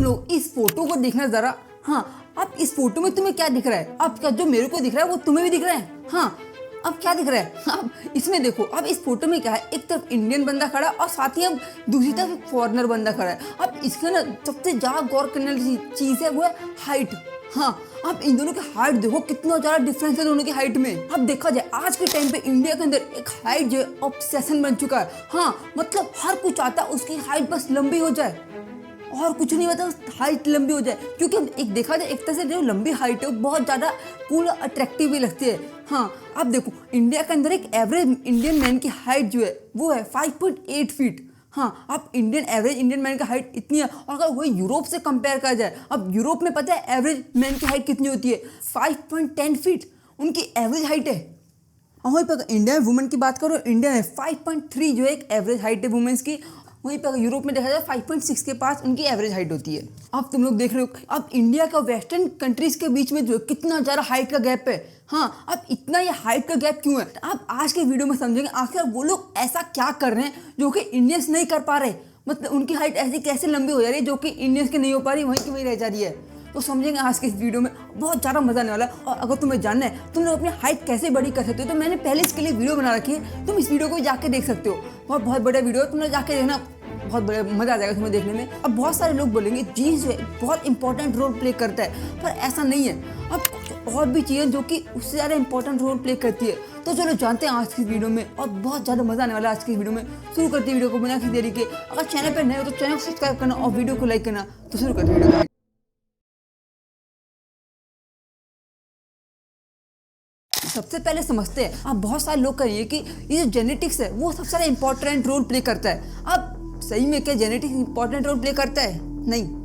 तुम लोग इस फोटो को देखना जरा। हाँ, अब इस फोटो में तुम्हें क्या दिख रहा है? अब क्या जो मेरे को दिख रहा है वो तुम्हें भी दिख रहा है? हाँ, अब क्या दिख रहा है? अब इसमें देखो, अब इस फोटो में क्या है, एक तरफ इंडियन बंदा खड़ा है और साथ ही अब दूसरी तरफ फॉरेनर बंदा खड़ा है। अब इसका ना सबसे ज्यादा गौर करने वाली चीज है वो है हाइट। हाँ, अब इन दोनों की हाइट देखो, कितना ज्यादा डिफरेंस है दोनों की हाइट में। अब देखा जाए आज के टाइम पे इंडिया के अंदर एक हाइट जो है ऑब्सेशन बन चुका है। हाँ, मतलब हर कोई चाहता है उसकी हाइट बस लंबी हो जाए और कुछ नहीं, मतलब हाइट लंबी हो जाए, क्योंकि एक देखा जाए एक तरह से जो लंबी हाइट है वो बहुत ज़्यादा कूल और अट्रैक्टिव भी लगती है। हाँ, अब देखो इंडिया के अंदर एक एवरेज इंडियन मैन की हाइट जो है वो है 5.8 फीट। हाँ, अब एवरेज इंडियन मैन की हाइट इतनी है, और अगर वही यूरोप से कंपेयर करा जाए, अब यूरोप में पता है एवरेज मैन की हाइट कितनी होती है? 5.10 फीट उनकी एवरेज हाइट है। और वहीं पर इंडिया में वुमेन की बात करो, इंडिया में 5.3 जो है एक एवरेज हाइट है वुमेन्स की। वहीं पर यूरोप में देखा जाए 5.6 के पास उनकी एवरेज हाइट होती है। अब तुम लोग देख रहे हो, अब इंडिया का वेस्टर्न कंट्रीज के बीच में जो कितना ज़्यादा हाइट का गैप है। हाँ, अब इतना ये हाइट का गैप क्यों है? आप आज के वीडियो में समझेंगे आखिर वो लोग ऐसा क्या कर रहे हैं जो कि इंडियंस नहीं कर पा रहे। मतलब उनकी हाइट ऐसी कैसे लंबी हो जा रही है जो कि इंडियंस की नहीं हो पा रही, वहीं की वहीं रह जा रही है। तो समझेंगे आज के इस वीडियो में, बहुत ज़्यादा मजा आने वाला है। और अगर तुम्हें जानना है तुम लोग अपनी हाइट कैसे बड़ी कर सकते हो, तो मैंने पहले इसके लिए वीडियो बना रखी है, तुम इस वीडियो को जाके देख सकते हो। बहुत बड़ा वीडियो है, तुम लोग जाके देखना, बहुत बड़ा मजा आ जाएगा तुम्हें देखने में। अब बहुत सारे लोग बोलेंगे जीन्स जो है बहुत इंपॉर्टेंट रोल प्ले करता है, पर ऐसा नहीं है। अब कुछ और भी चीज़ें जो कि उससे ज़्यादा इंपॉर्टेंट रोल प्ले करती है। तो चलो जानते हैं आज की वीडियो में, और बहुत ज़्यादा मजा आने वाला है आज की वीडियो में। शुरू करते हैं वीडियो को बिना किसी देरी के। अगर चैनल पर नए हो तो चैनल को सब्सक्राइब करना और वीडियो को लाइक करना। तो शुरू करते हैं वीडियो को। सबसे पहले समझते हैं, अब बहुत सारे लोग कहेंगे कि ये जो जेनेटिक्स है वो सबसे ज़्यादा इंपॉर्टेंट रोल प्ले करता है। अब सही में क्या जेनेटिक्स इंपॉर्टेंट रोल प्ले करता है? नहीं।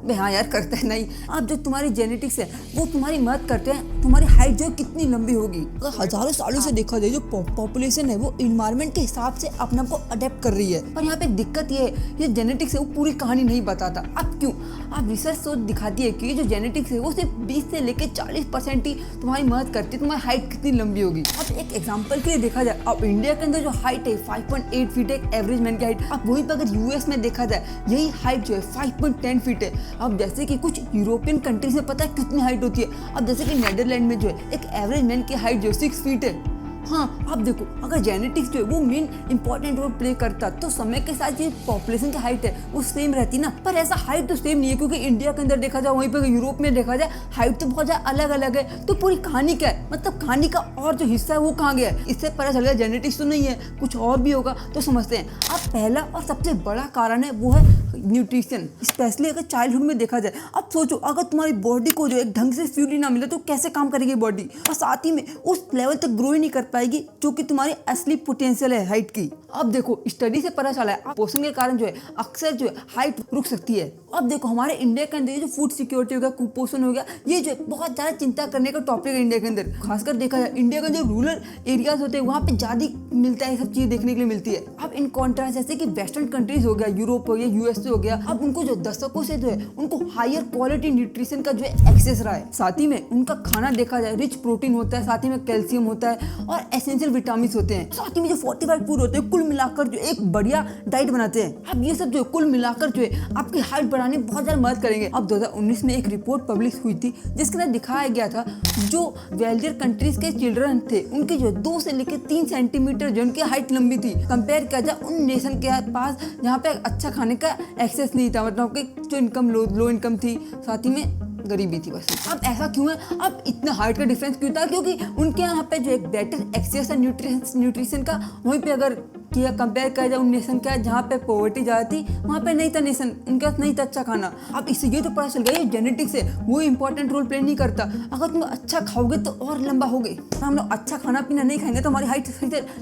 हाँ यार, करता है नहीं। अब जो तुम्हारी जेनेटिक्स है वो तुम्हारी मदद करते हैं तुम्हारी हाइट जो कितनी लंबी होगी। अगर हजारों सालों से देखा जाए जो पॉपुलेशन है वो इन्वायरमेंट के हिसाब से अपने आप को अडेप्ट कर रही है। पर यहाँ पे एक दिक्कत ये है, ये जेनेटिक्स है वो पूरी कहानी नहीं बताता। अब क्यों? अब रिसर्च तो दिखाती है कि जो जेनेटिक्स है वो सिर्फ 20 से लेकर 40% ही तुम्हारी मदद करती है तुम्हारी हाइट कितनी लंबी होगी। अब एक एग्जाम्पल के लिए देखा जाए, अब इंडिया के अंदर जो हाइट है 5.8 फीट है एवरेज मैन की हाइट। अब वहीं पर अगर यूएस में देखा जाए यही हाइट जो है 5.10 फीट है। अब जैसे कि कुछ यूरोपियन कंट्रीज में पता है कितनी हाइट होती है। अब जैसे कि नेदरलैंड में जो है एक एवरेज मैन की हाइट जो 6 फीट है। हाँ, अब देखो अगर जेनेटिक्स जो है वो मेन इंपॉर्टेंट रोल प्ले करता तो समय के साथ जो पॉपुलेशन की हाइट है वो सेम रहती ना। पर ऐसा हाइट तो सेम नहीं है, क्योंकि इंडिया के अंदर देखा जाए वहीं पर यूरोप में देखा जाए हाइट तो बहुत ज़्यादा अलग अलग है। तो पूरी कहानी क्या है, मतलब कहानी का और जो हिस्सा है वो कहाँ गया है? इससे पता चल गया जेनेटिक्स तो नहीं है, कुछ और भी होगा। तो समझते हैं। अब पहला और सबसे बड़ा कारण है वो है न्यूट्रिशन, स्पेशली अगर चाइल्डहुड में देखा जाए। अब सोचो अगर तुम्हारी बॉडी को जो एक ढंग से फ्यूल ही ना मिले तो कैसे काम करेगी बॉडी, और साथ ही में उस लेवल तक ग्रो ही नहीं कर पाएगी जो कि तुम्हारी असली पोटेंशियल है हाइट की। अब देखो स्टडी से पता चला है पोषण के कारण जो है अक्सर जो है हाइट रुक सकती है। अब देखो हमारे इंडिया के अंदर जो फूड सिक्योरिटी हो गया, कुपोषण हो गया, ये जो बहुत ज़्यादा चिंता करने का टॉपिक है इंडिया के अंदर। खासकर देखा जाए इंडिया के जो रूरल एरियाज होते हैं वहाँ पे ज़्यादा मिलता है, ये सब चीज़ देखने के लिए मिलती है। अब इन कॉन्ट्रास्ट जैसे कि वेस्टर्न कंट्रीज हो गया, यूरोप हो गया, यूएसए हो गया, अब उनको जो दशकों से जो है उनको हायर क्वालिटी न्यूट्रिशन का जो है एक्सेस रहा है। साथ ही में उनका खाना देखा जाए रिच प्रोटीन होता है, साथ ही में कैल्शियम होता है और एसेंशियल विटामिन होते हैं। साथ ही में जो फोर्टिफाइड फूड होते हैं, कुल मिलाकर जो एक बढ़िया डाइट बनाते हैं। अब ये सब जो कुल मिलाकर जो है आपकी हाइट बढ़ाने में बहुत ज़्यादा मदद करेंगे। अब 2019 में एक रिपोर्ट पब्लिश हुई थी जिसके अंदर दिखाया गया था जो वेल्दियर कंट्रीज के चिल्ड्रन थे उनके जो 2 से लेकर 3 सेंटीमीटर जो उनकी हाइट लंबी थी, कंपेयर किया जाए उन नेशन के पास जहाँ पे अच्छा खाने का एक्सेस नहीं था, मतलब जो इनकम लो इनकम थी, साथ ही में गरीबी थी बस। अब ऐसा क्यों है? अब इतना हाइट का डिफरेंस क्यों था? क्योंकि उनके यहाँ पे जो एक बेटर एक्सेस है न्यूट्रिशन का, वहीं पे अगर किया कंपेयर किया जाए उन नेशन का जहाँ पे पॉवर्टी ज़्यादा थी वहाँ पे नहीं था नेशन, उनके पास नहीं था अच्छा खाना। अब इससे ये तो पता चल गया ये जेनेटिक्स है वो इंपॉर्टेंट रोल प्ले नहीं करता। अगर तुम अच्छा खाओगे तो और लंबा होगे, हम लोग अच्छा खाना पीना नहीं खाएंगे तो हमारी हाइट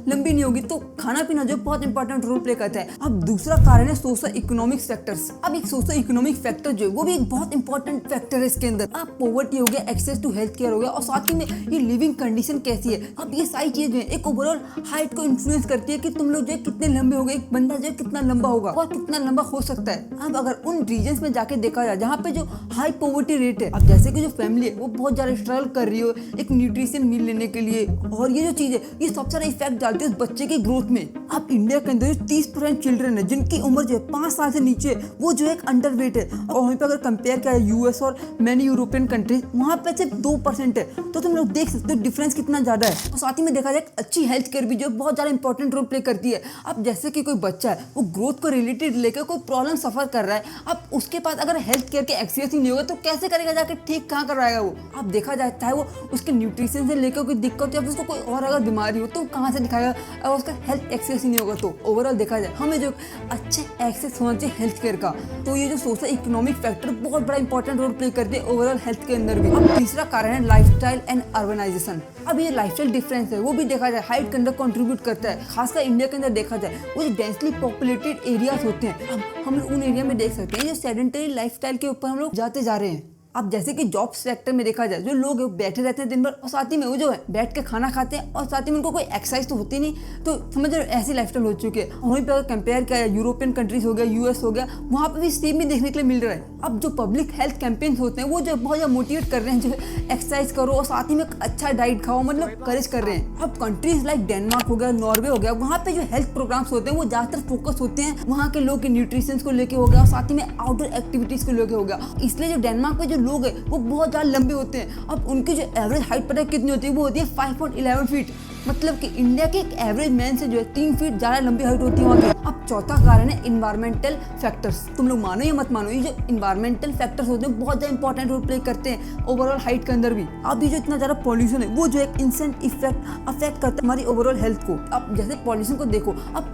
लंबी नहीं होगी। तो खाना पीना जो बहुत इंपॉर्टेंट रोल प्ले करता है। अब दूसरा कारण है सोशल इकोनॉमिक फैक्टर्स। अब एक सोशल इकोनॉमिक फैक्टर जो है वो भी एक बहुत इंपॉर्टेंट फैक्टर है इसके अंदर। अब पॉवर्टी हो गया, एक्सेस टू हेल्थ केयर हो गया, और साथ ही में ये लिविंग कंडीशन कैसी है। अब ये सारी चीजें एक ओवरऑल हाइट को इन्फ्लुएंस करती है कि तुम लोग जो है कितने लंबे हो गए, एक बंदा जो है कितना लंबा होगा और कितना लंबा हो सकता है। अब अगर उन रीजन्स में जाके देखा जाए जहाँ पे जो हाई पॉवर्टी रेट है, अब जैसे कि जो फैमिली है वो बहुत ज्यादा स्ट्रगल कर रही हो एक न्यूट्रिशन मील लेने के लिए, और ये जो चीज है ये सबसे ज्यादा इफेक्ट डालती है उस बच्चे की ग्रोथ में। अब इंडिया के अंदर 30% चिल्ड्रन है जिनकी उम्र जो है 5 साल से नीचे है, वो जो है एक अंडर वेट है। और वहीं पे अगर कंपेयर किया यूएस और मैनी यूरोपियन कंट्रीज, वहाँ पे सिर्फ 2% है। तो तुम लोग देख सकते हो डिफरेंस कितना ज्यादा है। और साथ ही में देखा जाए अच्छी हेल्थ केयर भी जो बहुत ज्यादा इंपॉर्टेंट रोल प्ले करती है। अब जैसे कि कोई बच्चा है वो ग्रोथ को रिलेटेड लेकर कोई प्रॉब्लम सफर कर रहा है, अब उसके पास अगर हेल्थ केयर के एक्सेस ही नहीं होगा तो कैसे करेगा, जाकर ठीक कहाँ करवाएगा वो। अब देखा जाए चाहे वो उसके न्यूट्रिशन से लेकर कोई दिक्कत या फिर उसको कोई और अगर बीमारी हो तो कहाँ से दिखाएगा, अगर उसका हेल्थ एक्सेस ही नहीं होगा तो। ओवरऑल देखा जाए हमें जो अच्छे एक्सेस होना चाहिए हेल्थ केयर का, तो ये जो सोशल इकोनॉमिक फैक्टर बहुत बड़ा इंपॉर्टेंट रोल प्ले करते हैं ओवरऑल हेल्थ के अंदर भी। अब तीसरा कारण है लाइफस्टाइल एंड अर्बनाइजेशन। अब ये लाइफस्टाइल डिफरेंस है वो भी देखा जाए हाइट के अंदर कंट्रीब्यूट करता है, खासकर इंडिया के अंदर देखा जाए वो जो डेंसली पॉपुलेटेड एरियाज होते हैं। अब हम लोग उन एरिया में देख सकते हैं जो सेडेंटरी लाइफस्टाइल के ऊपर हम लोग जाते जा रहे हैं। अब जैसे कि जॉब सेक्टर में देखा जाए जो लोग बैठे रहते हैं दिन भर और साथ ही में वो जो है बैठ के खाना खाते हैं और साथ ही में उनको कोई एक्सरसाइज तो होती नहीं, तो समझ रहे ऐसी लाइफस्टाइल हो चुकी है। वहीं पर अगर कंपेयर किया यूरोपियन कंट्रीज हो गया, यूएस हो गया, वहाँ पर भी सेम ही देखने के लिए मिल रहा है। अब जो पब्लिक हेल्थ कैंपेन्स होते हैं वो जो बहुत ज़्यादा मोटिवेट कर रहे हैं जो एक्सरसाइज करो और साथ ही में अच्छा डाइट खाओ, मतलब करेज कर रहे हैं। अब कंट्रीज लाइक डेनमार्क हो गया, नॉर्वे हो गया, वहाँ पे जो हेल्थ प्रोग्राम्स होते हैं वो ज़्यादातर फोकस होते हैं वहाँ के लोग के न्यूट्रिशन को लेके हो गया और साथ ही में आउटडोर एक्टिविटीज़ को लेके हो गया। इसलिए जो डेनमार्क पे जो लोग है वो बहुत ज़्यादा लंबे होते हैं। अब उनकी जो एवरेज हाइट पता है कितनी होती है, वो होती है 5.11 फीट, मतलब कि इंडिया के एक एवरेज मैन से जो है 3 फीट ज़्यादा लंबी हाइट होती है वहाँ की। अब चौथा कारण है इन्वायरमेंटल फैक्टर्स। तुम लोग मानो या मत मानो, ये जो इन्वायरमेंटल फैक्टर्स होते हैं बहुत ज़्यादा इंपॉर्टेंट रोल प्ले करते हैं ओवरऑल हाइट के अंदर भी। अब ये जो इतना ज़्यादा पॉल्यूशन है वो जो एक इंस्टेंट इफेक्ट अफेक्ट करता है हमारी ओवरऑल हेल्थ को। अब जैसे पॉल्यूशन को देखो, अब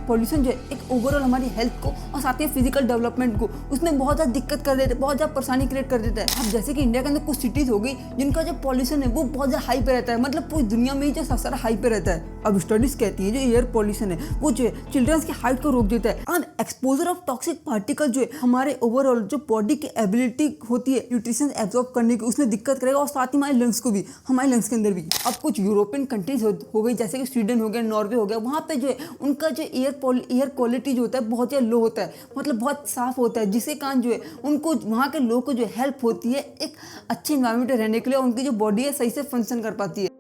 पॉल्यूशन जो है एक ओवरऑल हमारी हेल्थ को और साथ ही फिजिकल डेवलपमेंट को उसमें बहुत ज़्यादा दिक्कत कर देता है, बहुत ज़्यादा परेशानी क्रिएट कर देता है। अब जैसे कि इंडिया के अंदर कुछ सिटीज़ हो गई जिनका जो पॉल्यूशन है वो बहुत ज़्यादा हाई पे रहता है, मतलब पूरी दुनिया में ही जो सबसे हाई पे रहता है। अब स्टडीज कहती है जो एयर पॉल्यूशन है वो जो है चिल्ड्रंस की हाइट को रोक देता है। अब एक्सपोजर ऑफ टॉक्सिक पार्टिकल जो है हमारे ओवरऑल जो बॉडी की एबिलिटी होती है न्यूट्रिशन एब्जॉर्ब करने की उसमें दिक्कत करेगा और साथ ही हमारे लंग्स को भी, हमारे लंग्स के अंदर भी। अब कुछ यूरोपियन कंट्रीज हो गई जैसे कि स्वीडन हो गया, नॉर्वे हो गया, वहाँ पे जो है उनका जो एयर क्वालिटी जो होता है बहुत ज़्यादा लो होता है, मतलब बहुत साफ होता है, जिसके कारण जो है उनको वहाँ के लोगों को जो हेल्प होती है एक अच्छे इन्वायरमेंट में रहने के लिए, उनकी जो बॉडी है सही से फंक्शन कर पाती है।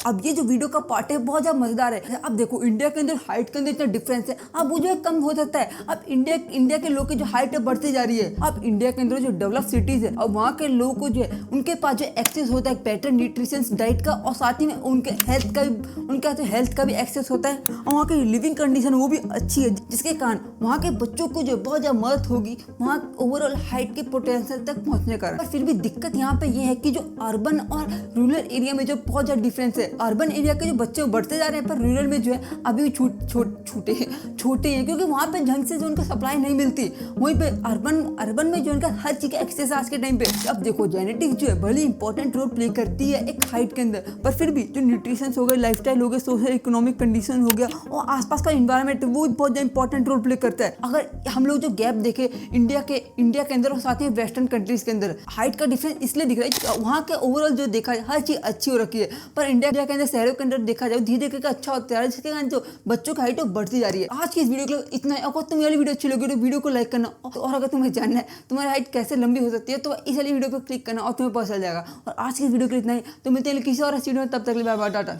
अब ये जो वीडियो का पार्ट है बहुत ज़्यादा मजेदार है। अब देखो इंडिया के अंदर हाइट के अंदर इतना डिफरेंस है, अब वो जो है कम हो सकता है। अब इंडिया के लोग की जो हाइट है बढ़ती जा रही है। अब इंडिया के अंदर जो डेवलप सिटीज है और वहाँ के लोगों को जो है उनके पास जो एक्सेस होता है बेटर न्यूट्रिशन डाइट का और साथ ही में उनके हेल्थ का भी एक्सेस होता है और वहाँ की लिविंग कंडीशन वो भी अच्छी है, जिसके कारण वहाँ के बच्चों को जो बहुत ज़्यादा मदद होगी वहाँ ओवरऑल हाइट के पोटेंशियल तक पहुँचने का। पर फिर भी दिक्कत यहाँ पे ये है कि जो अर्बन और रूरल एरिया में जो बहुत ज़्यादा डिफरेंस है। अर्बन एरिया के जो बच्चे बढ़ते जा रहे हैं पर रूरल में जो है अभी भी छोटे हैं क्योंकि वहाँ पे ढंग से जो उनको सप्लाई नहीं मिलती। वहीं पे अर्बन में जो उनका हर चीज़ का एक्सेस आज के टाइम पे। अब देखो जेनेटिक्स जो है बड़ी इंपॉर्टेंट रोल प्ले करती है एक हाइट के अंदर, पर फिर भी जो न्यूट्रिशन हो गया, लाइफस्टाइल हो गया, सोशल इकोनॉमिक कंडीशन हो गया और आसपास का इन्वायरमेंट वो भी बहुत ज़्यादा इंपॉर्टेंट रोल प्ले करता है। अगर हम लोग जो गैप देखे इंडिया के अंदर और साथ ही वेस्टर्न कंट्रीज के अंदर, हाइट का डिफरेंस इसलिए दिख रहा है वहाँ के ओवरऑल जो देखा है हर चीज़ अच्छी हो रखी है, पर इंडिया के अंदर शहरों के अंदर देखा जाए धीरे धीरे अच्छा होता है, जिसके कारण जो बच्चों की हाइट बढ़ती जा रही है। आज की इस वीडियो के लिए इतना है। अगर तुम्हें वाली वीडियो अच्छी लगी तो वीडियो को लाइक करना और अगर तुम्हें जानना है तुम्हारी हाइट कैसे लंबी हो सकती है तो इस वाली वीडियो पर क्लिक करना और तुम्हें पता चल जाएगा। और आज की वीडियो के लिए इतना ही, तो मिलते हैं किसी और वीडियो में, तब तक के लिए बाय बाय, टाटा।